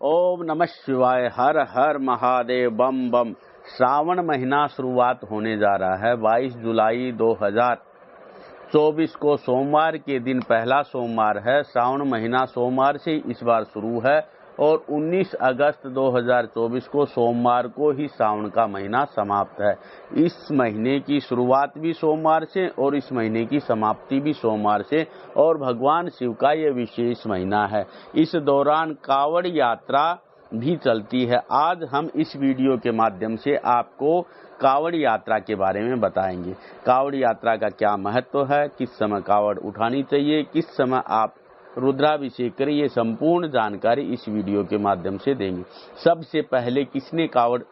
ओम नमः शिवाय, हर हर महादेव, बम बम। श्रावण महीना शुरुआत होने जा रहा है। 22 जुलाई 2024 को सोमवार के दिन पहला सोमवार है। श्रावण महीना सोमवार से इस बार शुरू है और 19 अगस्त 2024 को सोमवार को ही श्रावण का महीना समाप्त है। इस महीने की शुरुआत भी सोमवार से और इस महीने की समाप्ति भी सोमवार से, और भगवान शिव का ये विशेष महीना है। इस दौरान कावड़ यात्रा भी चलती है। आज हम इस वीडियो के माध्यम से आपको कावड़ यात्रा के बारे में बताएंगे। कावड़ यात्रा का क्या महत्व है, किस समय कावड़ उठानी चाहिए, किस समय आप रुद्राभिषेक करें, ये संपूर्ण जानकारी इस वीडियो के माध्यम से देंगे। सबसे पहले किसने कावड़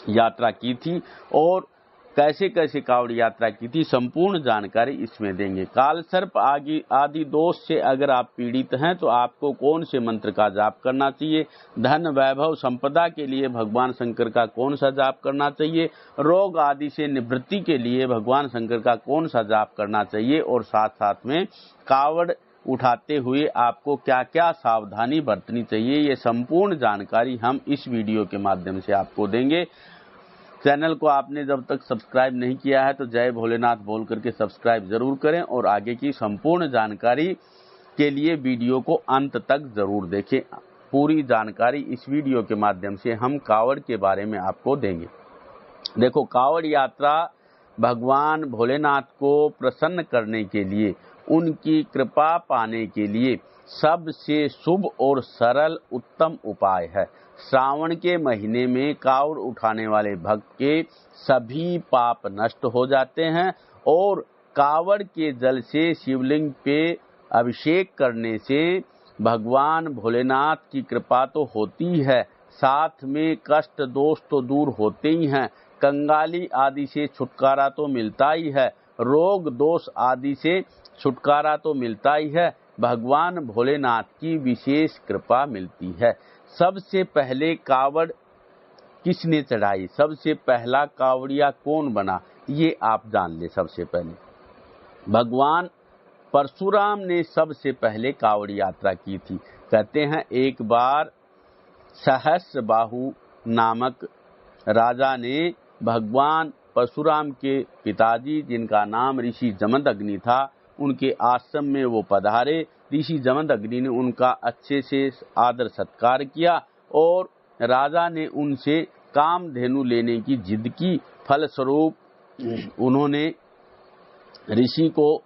यात्रा की थी और कैसे कैसे कावड़ यात्रा की थी, संपूर्ण जानकारी इसमें देंगे। काल सर्प आदि दोष से अगर आप पीड़ित हैं तो आपको कौन से मंत्र का जाप करना चाहिए, धन वैभव संपदा के लिए भगवान शंकर का कौन सा जाप करना चाहिए, रोग आदि से निवृत्ति के लिए भगवान शंकर का कौन सा जाप करना चाहिए, और साथ साथ में कावड़ उठाते हुए आपको क्या क्या सावधानी बरतनी चाहिए, ये संपूर्ण जानकारी हम इस वीडियो के माध्यम से आपको देंगे। चैनल को आपने जब तक सब्सक्राइब नहीं किया है तो जय भोलेनाथ बोल करके सब्सक्राइब जरूर करें, और आगे की संपूर्ण जानकारी के लिए वीडियो को अंत तक जरूर देखें। पूरी जानकारी इस वीडियो के माध्यम से हम कावड़ के बारे में आपको देंगे। देखो, कावड़ यात्रा भगवान भोलेनाथ को प्रसन्न करने के लिए, उनकी कृपा पाने के लिए सबसे शुभ और सरल उत्तम उपाय है। श्रावण के महीने में कावड़ उठाने वाले भक्त के सभी पाप नष्ट हो जाते हैं, और कावड़ के जल से शिवलिंग पे अभिषेक करने से भगवान भोलेनाथ की कृपा तो होती है, साथ में कष्ट दोष तो दूर होते ही हैं, कंगाली आदि से छुटकारा तो मिलता ही है, रोग दोष आदि से छुटकारा तो मिलता ही है, भगवान भोलेनाथ की विशेष कृपा मिलती है। सबसे पहले कावड़ किसने चढ़ाई, सबसे पहला कावड़िया कौन बना, ये आप जान ले। सबसे पहले भगवान परशुराम ने सबसे पहले कावड़ यात्रा की थी। कहते हैं एक बार सहस्रबाहु नामक राजा ने भगवान परशुराम के पिताजी, जिनका नाम ऋषि जमदग्नि था, उनके आश्रम में वो पधारे। ऋषि जमदग्नि ने उनका अच्छे से आदर सत्कार किया और राजा ने उनसे कामधेनु लेने की जिद की। फलस्वरूप उन्होंने ऋषि को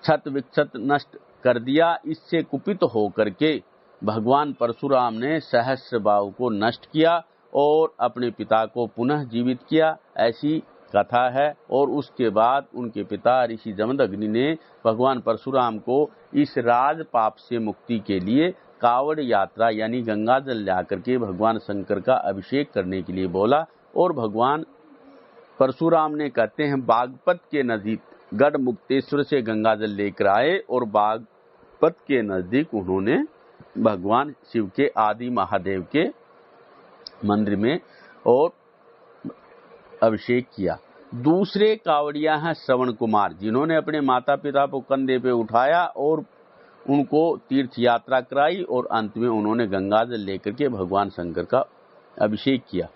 छत विक्षत नष्ट कर दिया। इससे कुपित होकर के भगवान परशुराम ने सहस्रबाहु को नष्ट किया और अपने पिता को पुनः जीवित किया, ऐसी कथा है। और उसके बाद उनके पिता ऋषि जमदग्नि ने भगवान परशुराम को इस राज पाप से मुक्ति के लिए कावड़ यात्रा यानी गंगा जल जाकर के भगवान शंकर का अभिषेक करने के लिए बोला। और भगवान परशुराम ने, कहते हैं, बागपत के नजदीक गढ़ मुक्तेश्वर से गंगा जल लेकर आए और बागपत के नजदीक उन्होंने भगवान शिव के आदि महादेव के मंदिर में और अभिषेक किया। दूसरे कावड़िया हैं श्रवण कुमार, जिन्होंने अपने माता पिता को कंधे पे उठाया और उनको तीर्थ यात्रा कराई और अंत में उन्होंने गंगा जल लेकर के भगवान शंकर का अभिषेक किया।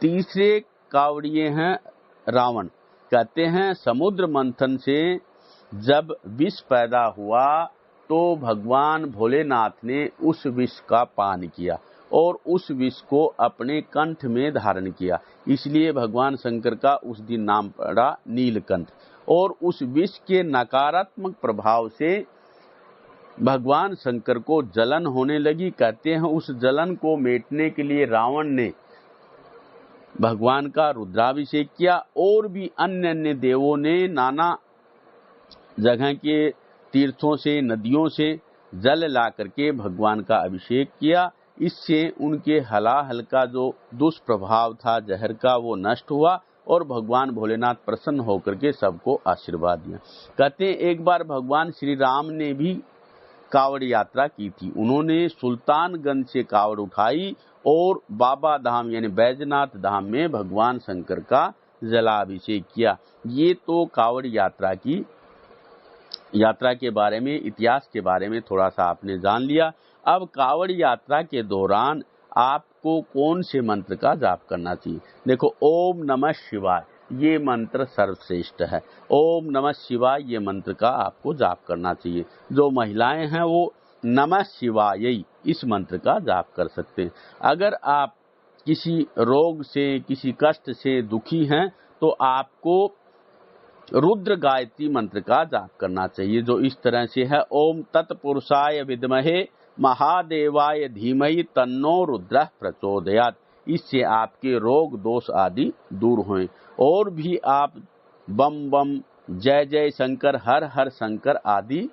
तीसरे कावड़िए हैं रावण। कहते हैं समुद्र मंथन से जब विष पैदा हुआ तो भगवान भोलेनाथ ने उस विष का पान किया और उस विष को अपने कंठ में धारण किया, इसलिए भगवान शंकर का उस दिन नाम पड़ा नीलकंठ। और उस विष के नकारात्मक प्रभाव से भगवान शंकर को जलन होने लगी। कहते हैं उस जलन को मिटाने के लिए रावण ने भगवान का रुद्राभिषेक किया और भी अन्य अन्य देवों ने नाना जगह के तीर्थों से, नदियों से जल ला करके भगवान का अभिषेक किया। इससे उनके हलाहल का जो दुष्प्रभाव था जहर का, वो नष्ट हुआ और भगवान भोलेनाथ प्रसन्न होकर के सबको आशीर्वाद दिया। कहते हैं एक बार भगवान श्री राम ने भी कावड़ यात्रा की थी। उन्होंने सुल्तानगंज से कावड़ उठाई और बाबा धाम यानी बैजनाथ धाम में भगवान शंकर का जलाभिषेक किया। ये तो कावड़ यात्रा की यात्रा के बारे में, इतिहास के बारे में थोड़ा सा आपने जान लिया। अब कावड़ यात्रा के दौरान आपको कौन से मंत्र का जाप करना चाहिए? देखो, ओम नमः शिवाय ये मंत्र सर्वश्रेष्ठ है। ओम नमः शिवाय ये मंत्र का आपको जाप करना चाहिए। जो महिलाएं हैं वो नमः शिवाय इस मंत्र का जाप कर सकते हैं। अगर आप किसी रोग से, किसी कष्ट से दुखी हैं तो आपको रुद्र गायत्री मंत्र का जाप करना चाहिए, जो इस तरह से है, ओम तत्पुरुषाय विद्महे महादेवाय धीमहि तन्नो रुद्रः प्रचोदयात्। इससे आपके रोग दोष आदि दूर हों। और भी आप बम बम, जय जय शंकर, हर हर शंकर आदि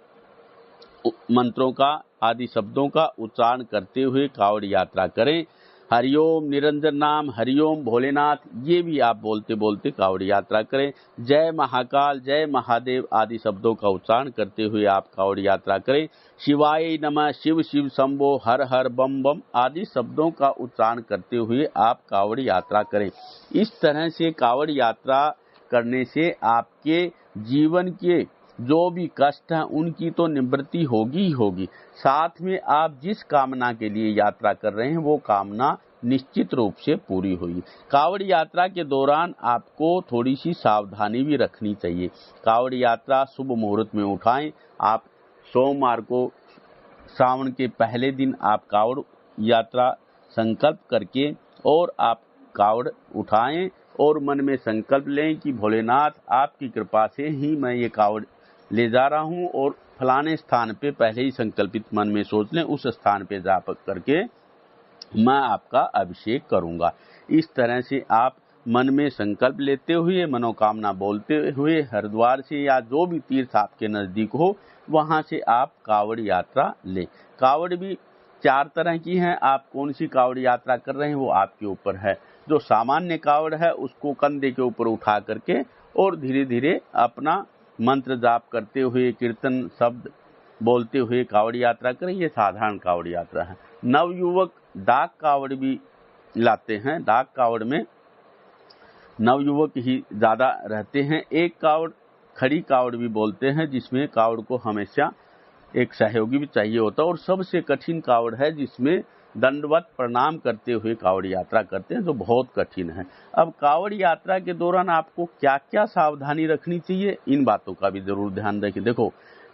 मंत्रों का, आदि शब्दों का उच्चारण करते हुए कावड़ यात्रा करें। हरिओम निरंजन नाम, हरिओम भोलेनाथ, ये भी आप बोलते बोलते कावड़ यात्रा करें। जय महाकाल, जय महादेव आदि शब्दों का उच्चारण करते हुए आप कावड़ यात्रा करें। शिवाय नमः, शिव शिव शंभो, हर हर बम बम आदि शब्दों का उच्चारण करते हुए आप कावड़ यात्रा करें। इस तरह से कावड़ यात्रा करने से आपके जीवन के जो भी कष्ट हैं उनकी तो निवृत्ति होगी ही होगी, साथ में आप जिस कामना के लिए यात्रा कर रहे हैं वो कामना निश्चित रूप से पूरी होगी। कावड़ यात्रा के दौरान आपको थोड़ी सी सावधानी भी रखनी चाहिए। कावड़ यात्रा शुभ मुहूर्त में उठाएं। आप सोमवार को, श्रावण के पहले दिन आप कावड़ यात्रा संकल्प करके और आप कावड़ उठाएं और मन में संकल्प लें कि भोलेनाथ आपकी कृपा से ही मैं ये कावड़ ले जा रहा हूं, और फलाने स्थान पे पहले ही संकल्पित मन में सोच लें, उस स्थान पे जाप करके मैं आपका अभिषेक करूंगा। इस तरह से आप मन में संकल्प लेते हुए, मनोकामना बोलते हुए हरिद्वार से या जो भी तीर्थ आपके नजदीक हो वहां से आप कावड़ यात्रा लें। कावड़ भी 4 तरह की हैं। आप कौन सी कावड़ यात्रा कर रहे हैं वो आपके ऊपर है। जो सामान्य कावड़ है उसको कंधे के ऊपर उठा करके और धीरे धीरे अपना मंत्र जाप करते हुए, कीर्तन शब्द बोलते हुए कावड़ यात्रा करें। ये साधारण कावड़ यात्रा है। नवयुवक डाक कावड़ भी लाते हैं। डाक कावड़ में नवयुवक ही ज्यादा रहते हैं। एक कावड़ खड़ी कावड़ भी बोलते हैं, जिसमें कावड़ को हमेशा एक सहयोगी भी चाहिए होता है। और सबसे कठिन कावड़ है जिसमें दंडवत प्रणाम करते हुए कावड़ यात्रा करते हैं, जो बहुत कठिन है। अब कावड़ यात्रा के दौरान आपको क्या क्या सावधानी रखनी चाहिए, इन बातों का भी जरूर ध्यान रखें। देखो,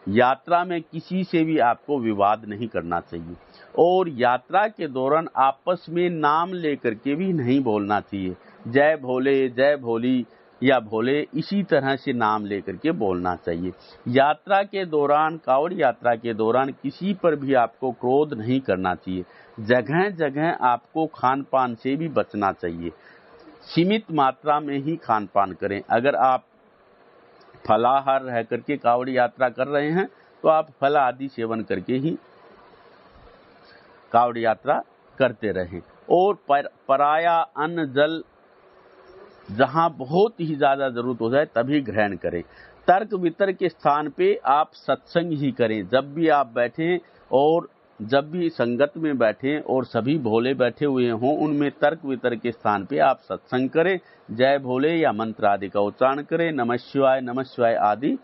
यात्रा में किसी से भी आपको विवाद नहीं करना चाहिए, और यात्रा के दौरान आपस में नाम लेकर के भी नहीं बोलना चाहिए। जय भोले, जय भोली या भोले, इसी तरह से नाम लेकर के बोलना चाहिए। यात्रा के दौरान, कावड़ यात्रा के दौरान किसी पर भी आपको क्रोध नहीं करना चाहिए। जगह जगह आपको खान पान से भी बचना चाहिए। सीमित मात्रा में ही खान पान करें। अगर आप फलाहार रह करके कावड़ यात्रा कर रहे हैं तो आप फल आदि सेवन करके ही कावड़ यात्रा करते रहें। और पराया अन्न जल जहां बहुत ही ज्यादा जरूरत हो जाए तभी ग्रहण करें। तर्क वितर्क के स्थान पे आप सत्संग ही करें। जब भी आप बैठें और जब भी संगत में बैठें और सभी भोले बैठे हुए हों, उनमें तर्क वितर्क के स्थान पे आप सत्संग करें। जय भोले या मंत्र आदि का उच्चारण करें। नमः शिवाय आदि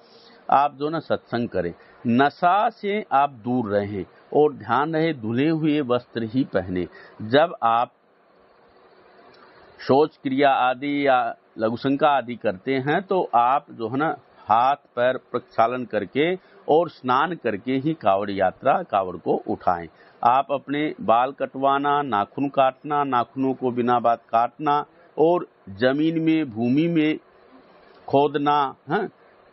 आप जो ना सत्संग करें। नशा से आप दूर रहें और ध्यान रहे धुले हुए वस्त्र ही पहने। जब आप शौच क्रिया आदि या लघुशंका आदि करते हैं तो आप जो है ना हाथ पैर प्रक्षालन करके और स्नान करके ही कावड़ को उठाएं। आप अपने बाल कटवाना, नाखून काटना, नाखूनों को बिना बात काटना और जमीन में, भूमि में खोदना,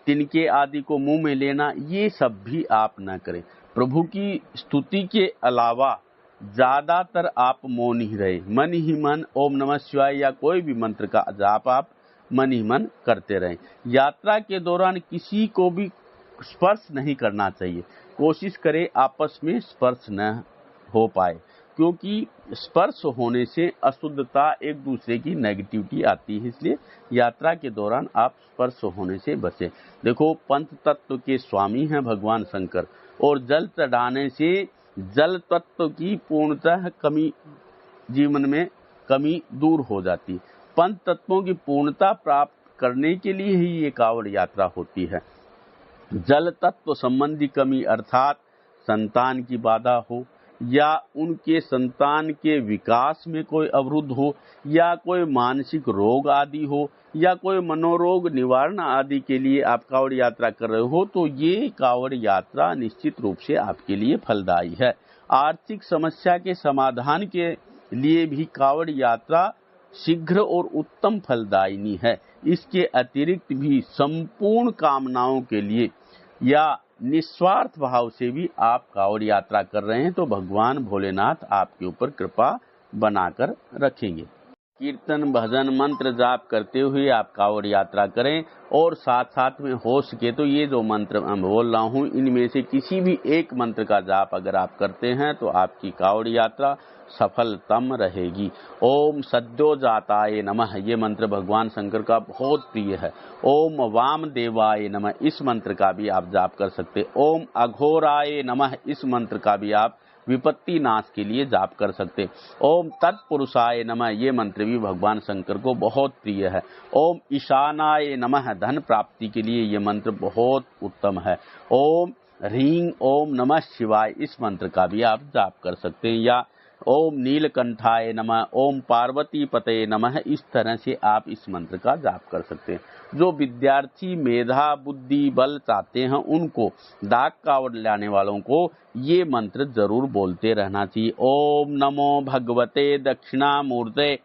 तिनके आदि को मुंह में लेना, ये सब भी आप न करें। प्रभु की स्तुति के अलावा ज्यादातर आप मौन ही रहे। मन ही मन ओम नमः शिवाय या कोई भी मंत्र का जाप आप मन ही मन करते रहें। यात्रा के दौरान किसी को भी स्पर्श नहीं करना चाहिए। कोशिश करें आपस में स्पर्श न हो पाए, क्योंकि स्पर्श होने से अशुद्धता, एक दूसरे की नेगेटिविटी आती है। इसलिए यात्रा के दौरान आप स्पर्श होने से बचें। देखो, पंच तत्व के स्वामी हैं भगवान शंकर, और जल चढ़ाने से जल तत्व की पूर्णतः कमी, जीवन में कमी दूर हो जाती। पंच तत्वों की पूर्णता प्राप्त करने के लिए ही ये कावड़ यात्रा होती है। जल तत्व संबंधी कमी अर्थात संतान की बाधा हो या उनके संतान के विकास में कोई अवरुद्ध हो, या कोई मानसिक रोग आदि हो, या कोई मनोरोग निवारण आदि के लिए आप कांवड़ यात्रा कर रहे हो, तो ये कांवड़ यात्रा निश्चित रूप से आपके लिए फलदायी है। आर्थिक समस्या के समाधान के लिए भी कांवड़ यात्रा शीघ्र और उत्तम फलदायिनी है। इसके अतिरिक्त भी संपूर्ण कामनाओं के लिए या निस्वार्थ भाव से भी आप कांवड़ यात्रा कर रहे हैं तो भगवान भोलेनाथ आपके ऊपर कृपा बनाकर रखेंगे। कीर्तन, भजन, मंत्र जाप करते हुए आप कांवड़ यात्रा करें, और साथ साथ में हो सके तो ये जो मंत्र मैं बोल रहा हूँ इनमें से किसी भी एक मंत्र का जाप अगर आप करते हैं तो आपकी कांवड़ यात्रा सफलतम रहेगी। ओम सद्यो जाताय नमः, ये मंत्र भगवान शंकर का बहुत प्रिय है। ओम वामदेवाय नमः, इस मंत्र का भी आप जाप कर सकते। ओम अघोराय नमः, इस मंत्र का भी आप विपत्ति नाश के लिए जाप कर सकते। ओम तत्पुरुषाय नमः, ये मंत्र भी भगवान शंकर को बहुत प्रिय है। ओम ईशानाय नमः, धन प्राप्ति के लिए ये मंत्र बहुत उत्तम है। ओम ह्रीं ओम नमः शिवाय, इस मंत्र का भी आप जाप कर सकते हैं। या ओम नीलकंठाय नमः, ओम पार्वती पते नमः, इस तरह से आप इस मंत्र का जाप कर सकते हैं। जो विद्यार्थी मेधा बुद्धि बल चाहते हैं उनको, डाक कावड़ लाने वालों को ये मंत्र जरूर बोलते रहना चाहिए। ओम नमो भगवते दक्षिणामूर्ते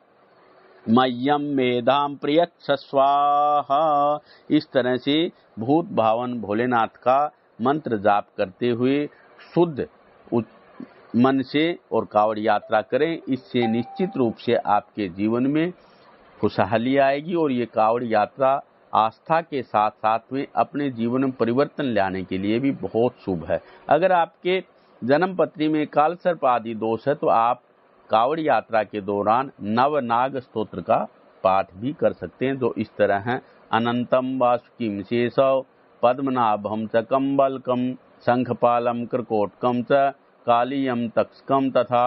मह्यम मेधाम प्रियच्छ स्वाहा, इस तरह से भूत भावन भोलेनाथ का मंत्र जाप करते हुए शुद्ध मन से और कावड़ यात्रा करें। इससे निश्चित रूप से आपके जीवन में खुशहाली आएगी, और ये कावड़ यात्रा आस्था के साथ साथ में अपने जीवन में परिवर्तन लाने के लिए भी बहुत शुभ है। अगर आपके जन्म पत्री में कालसर्प आदि दोष है तो आप कावड़ यात्रा के दौरान नवनाग स्तोत्र का पाठ भी कर सकते हैं, जो इस तरह हैं। अनंतम वासुकीम शेषव पद्मनाभम च कंबलकम शंखपालम कृकोटकम च कालियम तक्षकम तथा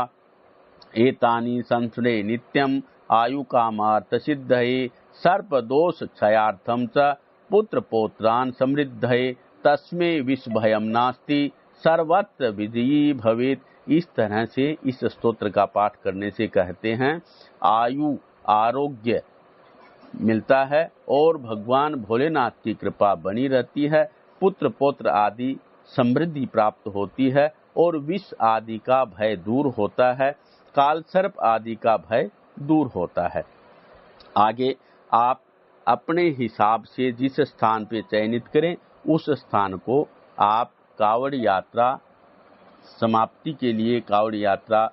एतानि संस्मरे नित्यम आयु कामार्थ सिद्धये सर्प दोष क्षयार्थम च पुत्र पौत्रान समृद्धये तस्मे विष भयम नास्ति सर्वत्र विजयी भवेत्। इस तरह से इस स्तोत्र का पाठ करने से कहते हैं आयु आरोग्य मिलता है और भगवान भोलेनाथ की कृपा बनी रहती है, पुत्र पौत्र आदि समृद्धि प्राप्त होती है, और विष आदि का भय दूर होता है, कालसर्प आदि का भय दूर होता है। आगे आप अपने हिसाब से जिस स्थान पे चयनित करें उस स्थान को आप कावड़ यात्रा समाप्ति के लिए, कावड़ यात्रा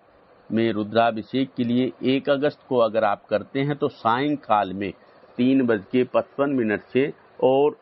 में रुद्राभिषेक के लिए 1 अगस्त को अगर आप करते हैं तो सायंकाल में 3:55 से और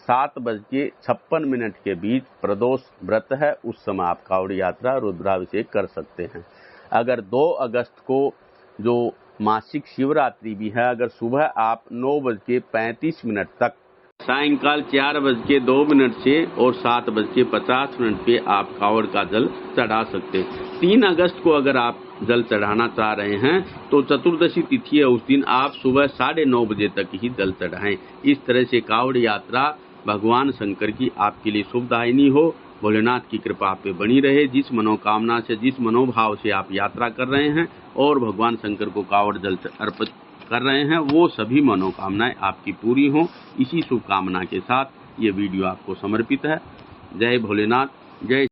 7:56 के बीच प्रदोष व्रत है, उस समय आप कावड़ यात्रा रुद्राभिषेक कर सकते हैं। अगर 2 अगस्त को जो मासिक शिवरात्रि भी है, अगर सुबह आप 9:35 तक, सायंकाल 4:02 से और 7:50 पे आप कावड़ का जल चढ़ा सकते हैं। 3 अगस्त को अगर आप जल चढ़ाना चाह रहे हैं तो चतुर्दशी तिथि है, उस दिन आप सुबह 9:30 बजे तक ही जल चढ़ाएं। इस तरह से कावड़ यात्रा भगवान शंकर की आपके लिए शुभदायिनी हो, भोलेनाथ की कृपा आप पे बनी रहे। जिस मनोकामना से, जिस मनोभाव से आप यात्रा कर रहे हैं और भगवान शंकर को कावड़ जल अर्पित कर रहे हैं, वो सभी मनोकामनाएं आपकी पूरी हों। इसी शुभकामना के साथ ये वीडियो आपको समर्पित है। जय भोलेनाथ, जय